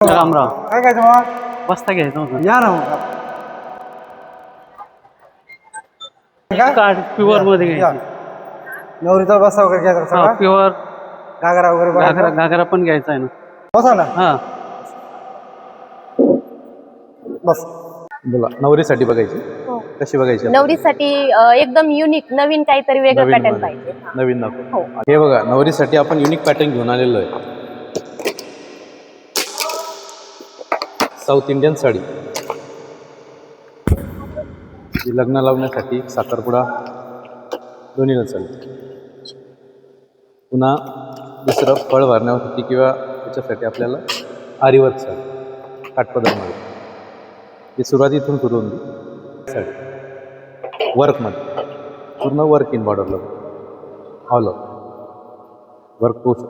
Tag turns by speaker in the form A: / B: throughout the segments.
A: रामराव
B: काय काय मग
A: बसता घ्यायचं होतं
B: या ना मग काय
A: कार्ड प्युअर मध्ये
B: या.
A: घ्यायची
B: नवरीचा बसा वगैरे घ्यायचा
A: हा
B: सगळा
A: प्युअर
B: घागरा वगैरे
A: घागरा
B: बघा
A: घागरा पण घ्यायचा आहे ना
B: बसा ना
A: हा
B: बस
C: बोला नवरीसाठी बघायची कशी बघायची आपल्याला?
D: नवरीसाठी एकदम युनिक नवीन काहीतरी वेगळं
C: नवीन
D: पॅटर्न
C: मध्ये.
D: पाहिजे.
C: नवीन नको
D: हो.
C: हे बघा नवरीसाठी आपण युनिक पॅटर्न घेऊन आलेलो आहे साऊथ इंडियन साडी ही लग्न लावण्यासाठी साखरपुडा दोन्हीला चालेल पुन्हा दुसरं फळ भरण्यासाठी किंवा त्याच्यासाठी आपल्याला आरीवर्क साडी काठपदरमध्ये ही सुरुवात इथून सुरू होती साडी वर्कमध्ये पूर्ण वर्क इन बॉर्डरला ऑल वर्क पोस्ट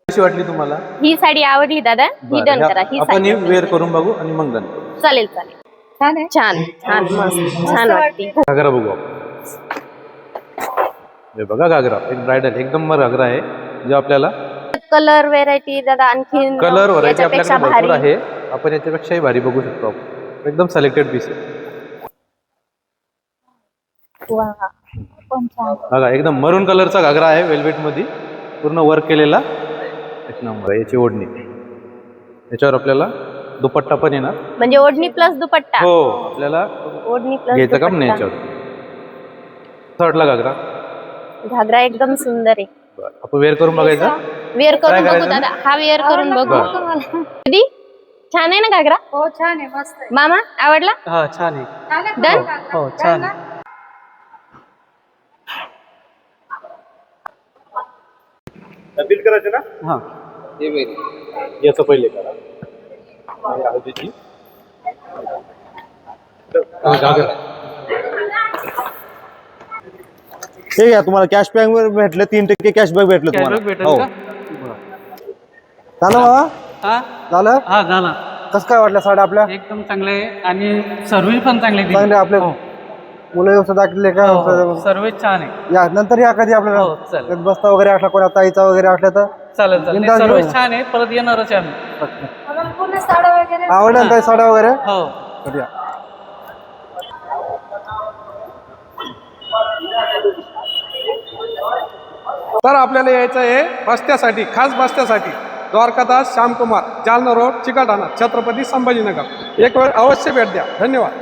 C: कशी वाटली तुम्हाला
D: ही साडी आवडली दादा, ही
C: बरं,
D: डन करा. ही
C: आपण
D: साडी
C: ही वेअर करून बघू आणि मग डन करू.
D: चालेल चालेल. छान आहे, छान छान मस्त छान वाटते.
C: घागरा बघू आपण हे बघा घागरा एक ब्रायडल एकदम घागरा आहे जो आपल्याला
D: कलर व्हेरायटी दादा आणखीन
C: कलर व्हरायटी
D: याच्यापेक्षा
C: आपल्याकडे भरपूर
D: भारी.
C: आहे आपण याच्यापेक्षाही भारी बघू शकतो आपण एकदम सिलेक्टेड पीस आहे
D: वा, पण छान.
C: बघा एकदम मरून कलरचा घागरा आहे वेल्वेट मध्ये पूर्ण वर्क केलेला एक नंबर आहे याची ओढणी याच्यावर आपल्याला दुपट्टा पण येणार
D: म्हणजे ओढणी प्लस दुपट्टा.
C: हो आपल्याला
D: ओढणी प्लस
C: घ्यायचं काम नाही याच्यावर थर्डला घागरा
D: घागरा एकदम सुंदर आहे.
C: बरं आपण वेअर करून बघायचा
D: वेअर करून
C: Try
D: बघू
C: करायचं
D: दादा, हा वेअर करून बघू.
C: बरं.
D: दीदी छान आहे ना घागरा?
E: हो छान आहे मस्त आहे
D: मामा आवडला?
A: हा छान आहे
D: डन.
A: हो छान आहे
B: बिल करायचं ना
A: हा
C: याचं पहिले करा आणि हळदीची घागरा
B: ठीक आहे तुम्हाला कॅशबॅक भेटले 3% कॅशबॅक भेटले
A: कॅशबॅक
B: तुम्हाला
A: भेटेल
B: हो
A: का बरं.
B: झालं बाबा
A: हा
B: झालं
A: हा झाला
B: कसं काय वाटलं साड्या आपल्या
A: एकदम चांगले आहे आणि सर्व्हिस पण चांगली दिली.
B: चांगले आपले
A: हो.
B: मुलं व्यवस्था दाखले का
A: हो, सर्व्हिस छान आहे
B: या नंतर या कधी
A: हो
B: आपल्याला
A: चालेल
B: कधी बस्ता वगैरे असला कोणा ताईचा वगैरे असला तर
A: चालेल चालेल
B: बिनधास्त
A: सर्व्हिस
B: घेऊ.
A: छान आहे परत येणारच आहे आम्ही
E: मला पूर्ण साड्या वगैरे
B: आवडल्या ना ताई साड्या वगैरे
A: हो
B: तर या.
F: तर आपल्याला यायचं आहे बस्त्यासाठी खास बस्त्यासाठी द्वारकादास श्यामकुमार जालना रोड चिकलठाणा छत्रपती संभाजीनगर एक वेळ अवश्य भेट द्या धन्यवाद